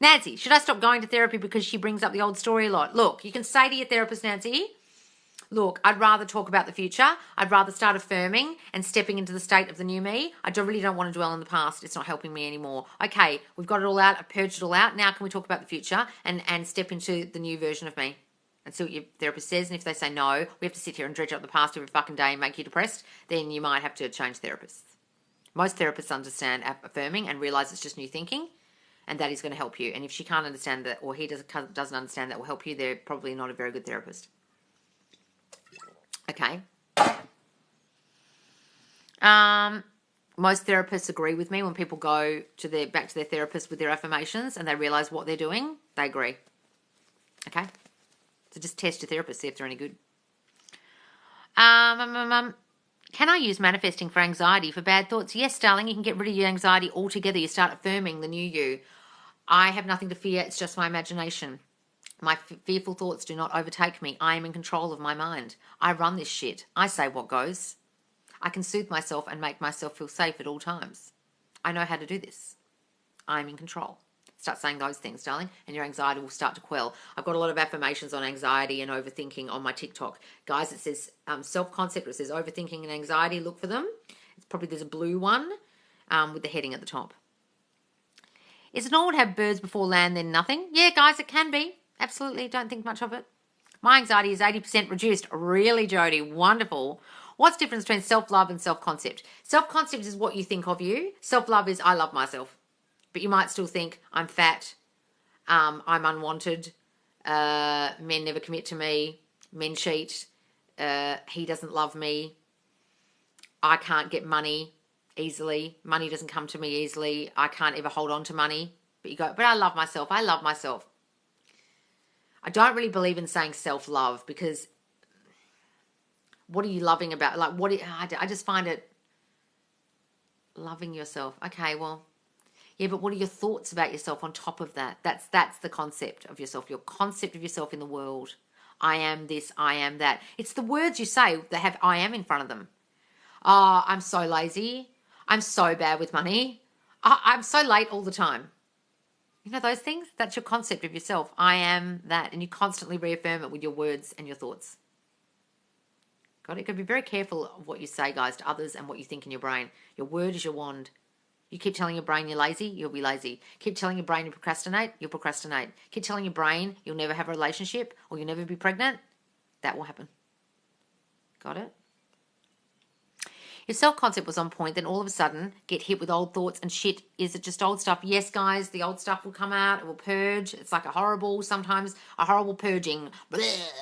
Nancy, should I stop going to therapy because she brings up the old story a lot? Look, you can say to your therapist, Nancy, look, I'd rather talk about the future. I'd rather start affirming and stepping into the state of the new me. Really don't want to dwell on the past. It's not helping me anymore. Okay, we've got it all out. I've purged it all out. Now can we talk about the future and step into the new version of me? And see what your therapist says. And if they say no, we have to sit here and dredge up the past every fucking day and make you depressed, then you might have to change therapists. Most therapists understand affirming and realise it's just new thinking. And that is going to help you. And if she can't understand that, or he doesn't understand that will help you, they're probably not a very good therapist. Okay. Most therapists agree with me when people go to back to their therapist with their affirmations and they realise what they're doing. They agree. Okay. So just test your therapist, see if they're any good. Can I use manifesting for anxiety, for bad thoughts? Yes, darling, you can get rid of your anxiety altogether. You start affirming the new you. I have nothing to fear. It's just my imagination. My fearful thoughts do not overtake me. I am in control of my mind. I run this shit. I say what goes. I can soothe myself and make myself feel safe at all times. I know how to do this. I'm in control. Start saying those things, darling, and your anxiety will start to quell. I've got a lot of affirmations on anxiety and overthinking on my TikTok. Guys, it says self-concept. It says overthinking and anxiety. Look for them. There's a blue one with the heading at the top. Is it normal to have birds before land, then nothing? Yeah, guys, it can be. Absolutely. Don't think much of it. My anxiety is 80% reduced. Really, Jody? Wonderful. What's the difference between self-love and self-concept? Self-concept is what you think of you. Self-love is I love myself. But you might still think I'm fat, I'm unwanted, men never commit to me, men cheat, he doesn't love me, I can't get money easily, money doesn't come to me easily, I can't ever hold on to money. But you go, but I love myself, I love myself. I don't really believe in saying self-love because what are you loving about? I just find it loving yourself. Okay, well... Yeah, but what are your thoughts about yourself on top of that? That's the concept of yourself, your concept of yourself in the world. I am this, I am that. It's the words you say that have I am in front of them. Oh, I'm so lazy. I'm so bad with money. I'm so late all the time. You know those things? That's your concept of yourself. I am that. And you constantly reaffirm it with your words and your thoughts. Got it? You've got to be very careful of what you say, guys, to others and what you think in your brain. Your word is your wand. You keep telling your brain you're lazy, you'll be lazy. Keep telling your brain you procrastinate, you'll procrastinate. Keep telling your brain you'll never have a relationship or you'll never be pregnant, that will happen. Got it? Your self-concept was on point, then all of a sudden get hit with old thoughts and shit. Is it just old stuff? Yes, guys, the old stuff will come out. It will purge. It's like sometimes a horrible purging.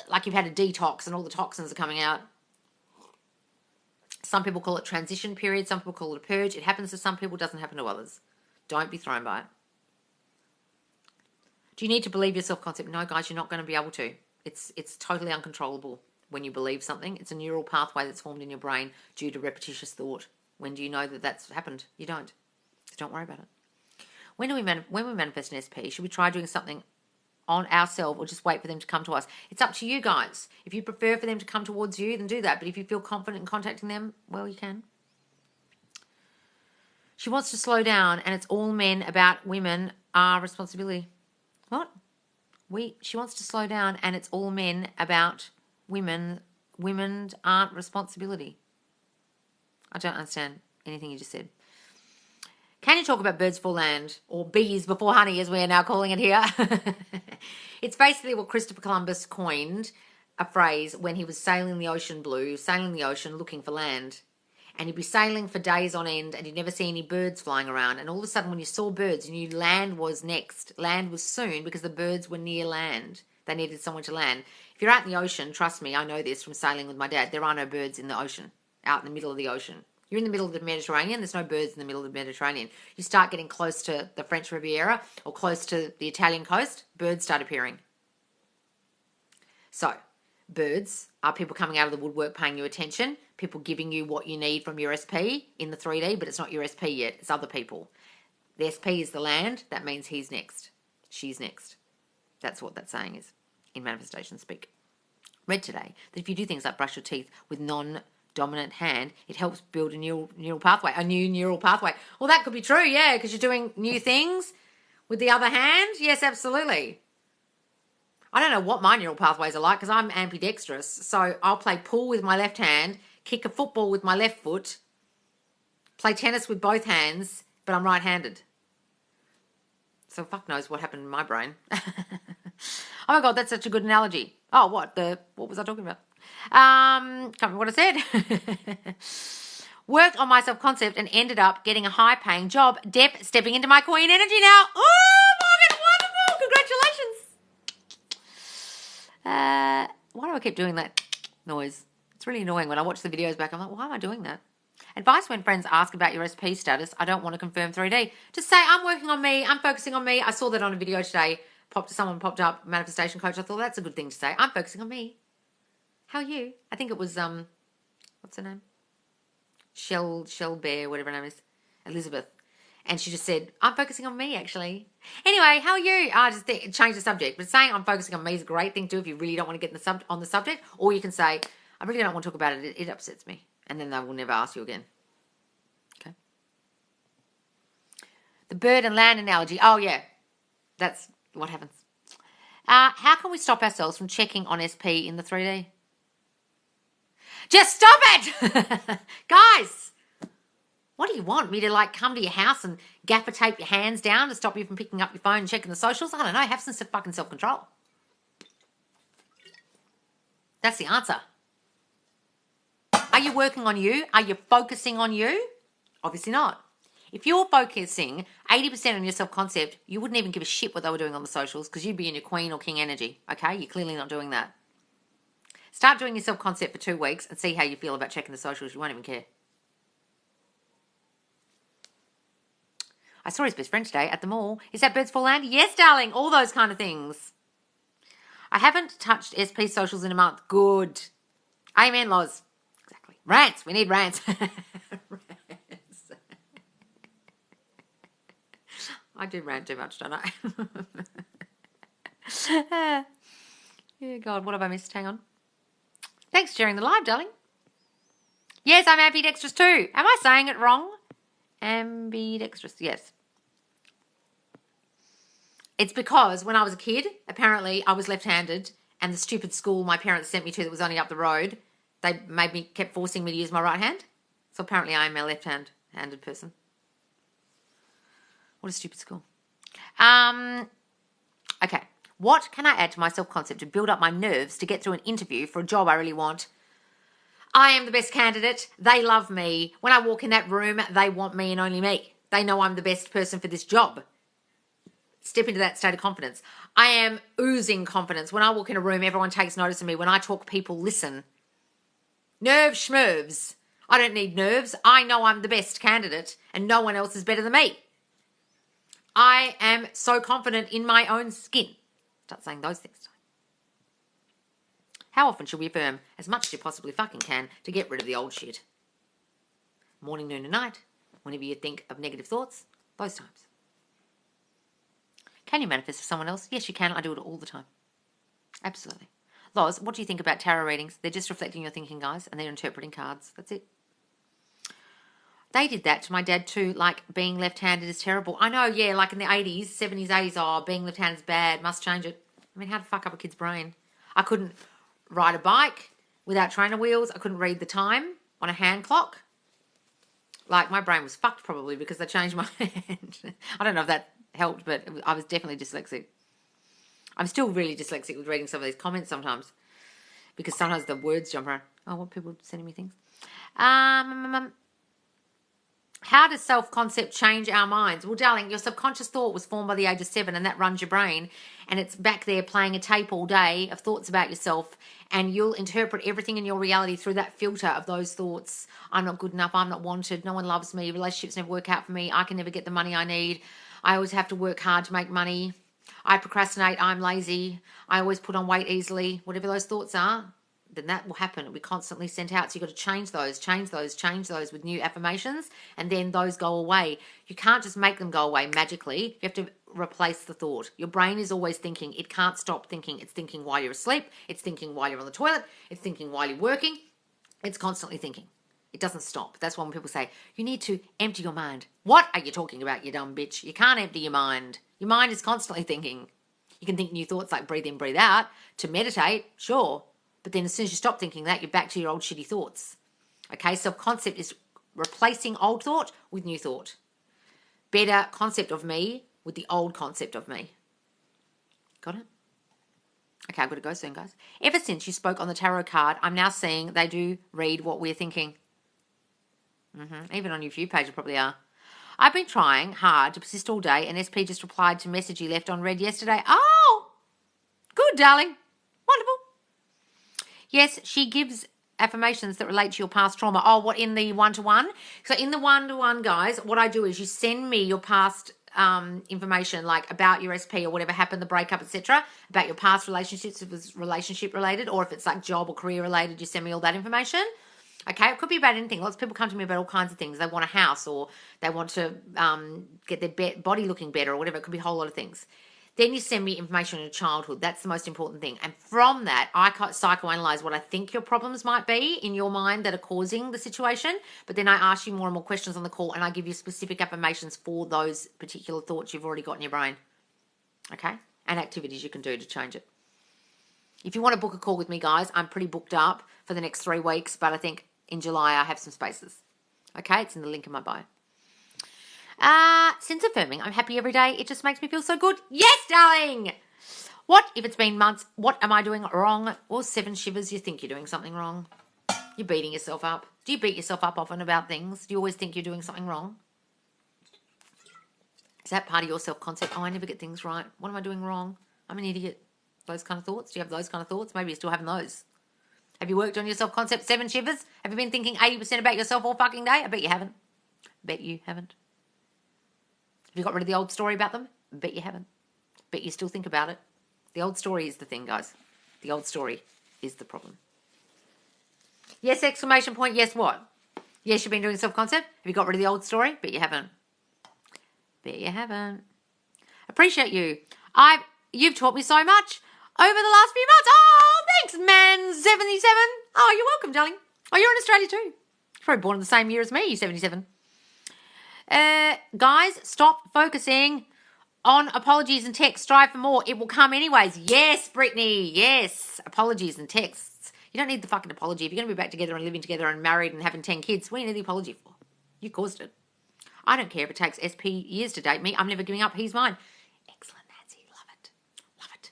Like you've had a detox and all the toxins are coming out. Some people call it transition period. Some people call it a purge. It happens to some people, doesn't happen to others. Don't be thrown by it. Do you need to believe your self-concept? No, guys, you're not going to be able to. It's totally uncontrollable when you believe something. It's a neural pathway that's formed in your brain due to repetitious thought. When do you know that that's happened? You don't. So don't worry about it. When we manifest an SP, should we try doing something on ourselves or just wait for them to come to us? It's up to you guys. If you prefer for them to come towards you, then do that. But if you feel confident in contacting them, well, you can. She wants to slow down and it's all men about women are responsibility. What? She wants to slow down and it's all men about women. Women aren't responsibility. I don't understand anything you just said. Can you talk about birds before land, or bees before honey, as we're now calling it here? It's basically what Christopher Columbus coined a phrase when he was sailing the ocean blue, sailing the ocean looking for land. and you'd be sailing for days on end and you'd never see any birds flying around. And all of a sudden when you saw birds, you knew land was next. Land was soon because the birds were near land. They needed somewhere to land. If you're out in the ocean, trust me, I know this from sailing with my dad, there are no birds in the ocean, out in the middle of the ocean. You're in the middle of the Mediterranean, there's no birds in the middle of the Mediterranean. You start getting close to the French Riviera or close to the Italian coast, birds start appearing. So, birds are people coming out of the woodwork paying you attention, people giving you what you need from your SP in the 3D, but it's not your SP yet, it's other people. The SP is the land, that means he's next, she's next. That's what that saying is in manifestation speak. Read today that if you do things like brush your teeth with non-dominant hand, it helps build a new neural pathway. Well, that could be true, yeah, because you're doing new things with the other hand. Yes, absolutely. I don't know what my neural pathways are like because I'm ambidextrous. So I'll play pool with my left hand, kick a football with my left foot, play tennis with both hands, but I'm right-handed. So fuck knows what happened in my brain. Oh my God, that's such a good analogy. Oh, what was I talking about? Can't remember what I said. Worked on my self-concept and ended up getting a high-paying job. Dep, stepping into my queen energy now. Oh, Morgan, wonderful. Congratulations. Why do I keep doing that noise? It's really annoying when I watch the videos back. I'm like, why am I doing that? Advice when friends ask about your SP status. I don't want to confirm 3D. Just say, I'm working on me. I'm focusing on me. I saw that on a video today. Someone popped up, manifestation coach. I thought that's a good thing to say. I'm focusing on me. How are you? I think it was, what's her name? Shell Bear, whatever her name is. Elizabeth. And she just said, I'm focusing on me, actually. Anyway, how are you? I just change the subject. But saying I'm focusing on me is a great thing, too, if you really don't want to get on the subject. Or you can say, I really don't want to talk about it. It upsets me. And then they will never ask you again. Okay. The bird and land analogy. Oh, yeah. That's what happens. How can we stop ourselves from checking on SP in the 3D? Just stop it! Guys, what do you want? Me to come to your house and gaffer tape your hands down to stop you from picking up your phone and checking the socials? I don't know. Have some fucking self-control. That's the answer. Are you working on you? Are you focusing on you? Obviously not. If you're focusing 80% on your self-concept, you wouldn't even give a shit what they were doing on the socials because you'd be in your queen or king energy, okay? You're clearly not doing that. Start doing your self-concept for 2 weeks and see how you feel about checking the socials. You won't even care. I saw his best friend today at the mall. Is that birds for land? Yes, darling. All those kind of things. I haven't touched SP socials in a month. Good. Amen, Loz. Exactly. Rants. We need rants. I do rant too much, don't I? Yeah, God, what have I missed? Hang on. Thanks for sharing the live, darling. Yes, I'm ambidextrous too. Am I saying it wrong? Ambidextrous, yes. It's because when I was a kid, apparently I was left-handed, and the stupid school my parents sent me to that was only up the road, they kept forcing me to use my right hand. So apparently I am a left-handed person. What a stupid school. Okay. What can I add to my self-concept to build up my nerves to get through an interview for a job I really want? I am the best candidate. They love me. When I walk in that room, they want me and only me. They know I'm the best person for this job. Step into that state of confidence. I am oozing confidence. When I walk in a room, everyone takes notice of me. When I talk, people listen. Nerve schmerves. I don't need nerves. I know I'm the best candidate and no one else is better than me. I am so confident in my own skin. Start saying those things. How often should we affirm? As much as you possibly fucking can to get rid of the old shit. Morning, noon and night. Whenever you think of negative thoughts. Those times. Can you manifest for someone else? Yes, you can. I do it all the time. Absolutely. Loz, what do you think about tarot readings? They're just reflecting your thinking, guys, and they're interpreting cards. That's it. They did that to my dad too, being left-handed is terrible. I know, yeah, in the 80s, 70s, 80s, being left-handed is bad, must change it. I mean, how to fuck up a kid's brain? I couldn't ride a bike without trainer wheels. I couldn't read the time on a hand clock. My brain was fucked probably because they changed my hand. I don't know if that helped, but I was definitely dyslexic. I'm still really dyslexic with reading some of these comments sometimes because sometimes the words jump around. I want people sending me things. How does self-concept change our minds? Well, darling, your subconscious thought was formed by the age of 7, and that runs your brain, and it's back there playing a tape all day of thoughts about yourself, and you'll interpret everything in your reality through that filter of those thoughts. I'm not good enough. I'm not wanted. No one loves me. Relationships never work out for me. I can never get the money I need. I always have to work hard to make money. I procrastinate. I'm lazy. I always put on weight easily. Whatever those thoughts are, then that will happen. It'll be constantly sent out. So you've got to change those with new affirmations, and then those go away. You can't just make them go away magically. You have to replace the thought. Your brain is always thinking. It can't stop thinking. It's thinking while you're asleep. It's thinking while you're on the toilet. It's thinking while you're working. It's constantly thinking. It doesn't stop. That's why when people say, you need to empty your mind. What are you talking about, you dumb bitch? You can't empty your mind. Your mind is constantly thinking. You can think new thoughts like breathe in, breathe out. To meditate, sure. But then as soon as you stop thinking that, you're back to your old shitty thoughts. Okay, self-concept is replacing old thought with new thought. Better concept of me with the old concept of me. Got it? Okay, I've got to go soon, guys. Ever since you spoke on the tarot card, I'm now seeing they do read what we're thinking. Even on your view page, you probably are. I've been trying hard to persist all day, and SP just replied to message he left on read yesterday. Oh, good, darling. Wonderful. Yes, she gives affirmations that relate to your past trauma. Oh, what, in the one-to-one? So in the one-to-one, guys, what I do is you send me your past information, like about your SP or whatever happened, the breakup, etc., about your past relationships, if it was relationship related, or if it's like job or career related, you send me all that information. Okay, it could be about anything. Lots of people come to me about all kinds of things. They want a house, or they want to get their body looking better, or whatever. It could be a whole lot of things. Then you send me information in your childhood. That's the most important thing. And from that, I psychoanalyze what I think your problems might be in your mind that are causing the situation. But then I ask you more and more questions on the call, and I give you specific affirmations for those particular thoughts you've already got in your brain. Okay? And activities you can do to change it. If you want to book a call with me, guys, I'm pretty booked up for the next 3 weeks, but I think in July I have some spaces. Okay? It's in the link in my bio. Since affirming, I'm happy every day. It just makes me feel so good. Yes, darling. What if it's been months? What am I doing wrong? Or 7 shivers, you think you're doing something wrong. You're beating yourself up. Do you beat yourself up often about things? Do you always think you're doing something wrong? Is that part of your self-concept? Oh, I never get things right. What am I doing wrong? I'm an idiot. Those kind of thoughts? Do you have those kind of thoughts? Maybe you're still having those. Have you worked on your self-concept 7 shivers? Have you been thinking 80% about yourself all fucking day? I bet you haven't. Bet you haven't. Have you got rid of the old story about them? Bet you haven't. Bet you still think about it. The old story is the thing, guys. The old story is the problem. Yes, exclamation point, yes what? Yes, you've been doing self-concept. Have you got rid of the old story? Bet you haven't. Bet you haven't. Appreciate you. You've taught me so much over the last few months. Oh, thanks, man. 77. Oh, you're welcome, darling. Oh, you're in Australia too. You're probably born in the same year as me, you 77. Guys, stop focusing on apologies and texts. Strive for more. It will come anyways. Yes, Brittany. Yes. Apologies and texts. You don't need the fucking apology. If you're going to be back together and living together and married and having 10 kids, what do you need the apology for? You caused it. I don't care if it takes SP years to date me. I'm never giving up. He's mine. Excellent, Nancy. Love it. Love it.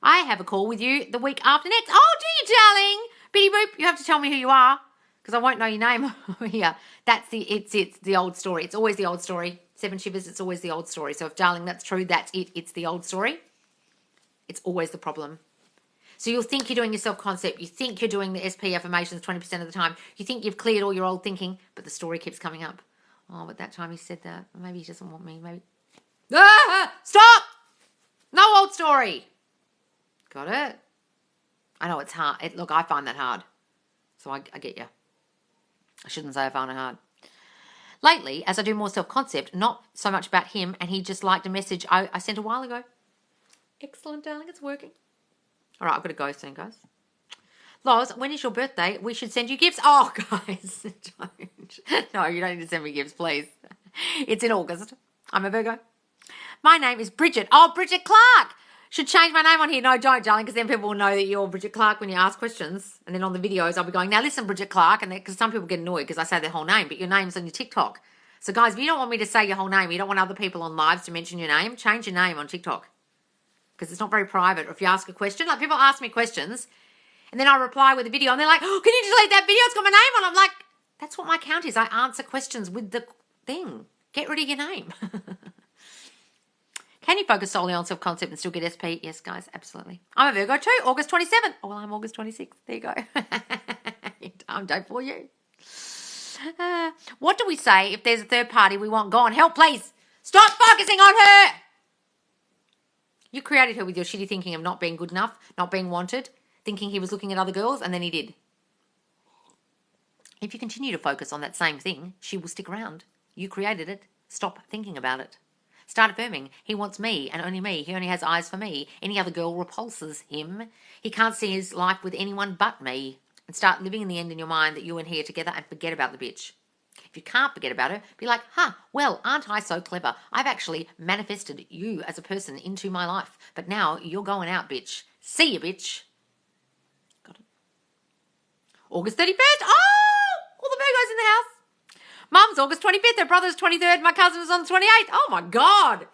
I have a call with you the week after next. Oh, do you, darling? Bitty boop. You have to tell me who you are, because I won't know your name here. It's the old story. It's always the old story. 7 shivers, it's always the old story. So if, darling, that's true, that's it. It's the old story. It's always the problem. So you'll think you're doing your self-concept. You think you're doing the SP affirmations 20% of the time. You think you've cleared all your old thinking, but the story keeps coming up. Oh, but that time he said that. Maybe he doesn't want me. Maybe. Stop! No old story. Got it? I know it's hard. Look, I find that hard. So I get you. I shouldn't say I found it hard. Lately, as I do more self-concept, not so much about him, and he just liked a message I sent a while ago. Excellent, darling. It's working. All right, I've got to go soon, guys. Loz, when is your birthday? We should send you gifts. Oh, guys, don't. No, you don't need to send me gifts, please. It's in August. I'm a Virgo. My name is Bridget. Oh, Bridget Clark. Should change my name on here. No, don't, darling, because then people will know that you're Bridget Clark when you ask questions. And then on the videos, I'll be going, now listen, Bridget Clark. And because some people get annoyed because I say their whole name, but your name's on your TikTok. So, guys, if you don't want me to say your whole name, you don't want other people on lives to mention your name, change your name on TikTok. Because it's not very private. Or if you ask a question, like people ask me questions, and then I reply with a video, and they're like, oh, can you delete that video? It's got my name on it. I'm like, That's what my account is. I answer questions with the thing. Get rid of your name. Can you focus solely on self-concept and still get SP? Yes, guys, absolutely. I'm a Virgo too, August 27th. Oh, well, I'm August 26th. There you go. I'm dope for you. What do we say if there's a third party we want gone? Help, please. Stop focusing on her. You created her with your shitty thinking of not being good enough, not being wanted, thinking he was looking at other girls, and then he did. If you continue to focus on that same thing, she will stick around. You created it. Stop thinking about it. Start affirming. He wants me and only me. He only has eyes for me. Any other girl repulses him. He can't see his life with anyone but me. And start living in the end in your mind that you and he are together and forget about the bitch. If you can't forget about her, be like, well, aren't I so clever? I've actually manifested you as a person into my life. But now you're going out, bitch. See you, bitch. Got it. August 31st. Oh, all the Virgos in the house. Mum's August 25th, her brother's 23rd, my cousin was on the 28th. Oh my God.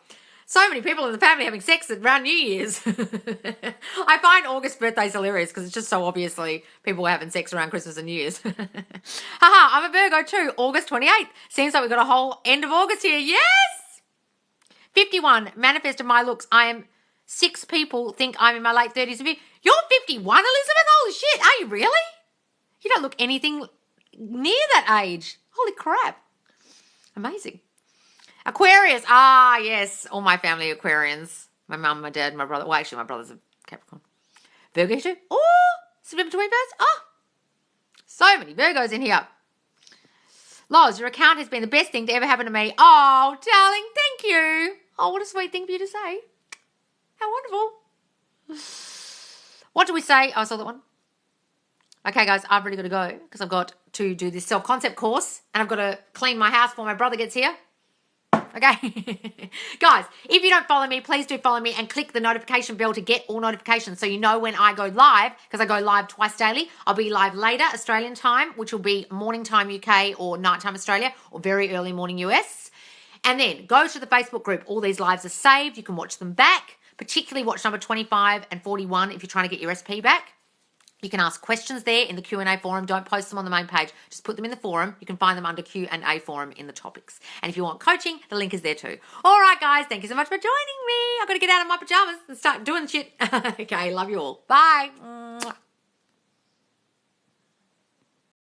So many people in the family having sex around New Year's. I find August birthdays hilarious because it's just so obviously people were having sex around Christmas and New Year's. I'm a Virgo too, August 28th. Seems like we've got a whole end of August here. Yes! 51, manifested my looks. I am 6 people think I'm in my late 30s. You're 51, Elizabeth? Holy shit, are you really? You don't look anything near that age. Holy crap. Amazing. Aquarius. Yes. All my family Aquarians. My mum, my dad, my brother. Well, actually, my brother's a Capricorn. Virgo too. Oh, September 21st. So many Virgos in here. Loz, your account has been the best thing to ever happen to me. Oh, darling, thank you. Oh, what a sweet thing for you to say. How wonderful. What do we say? I saw that one. Okay, guys, I've really got to go because I've got to do this self-concept course and I've got to clean my house before my brother gets here. Okay. Guys, if you don't follow me, please do follow me and click the notification bell to get all notifications so you know when I go live, because I go live twice daily. I'll be live later Australian time, which will be morning time UK or nighttime Australia, or very early morning US. And then go to the Facebook group. All these lives are saved. You can watch them back, particularly watch number 25 and 41 if you're trying to get your SP back. You can ask questions there in the Q&A forum. Don't post them on the main page. Just put them in the forum. You can find them under Q&A forum in the topics. And if you want coaching, the link is there too. All right, guys. Thank you so much for joining me. I've got to get out of my pajamas and start doing shit. Okay, love you all. Bye.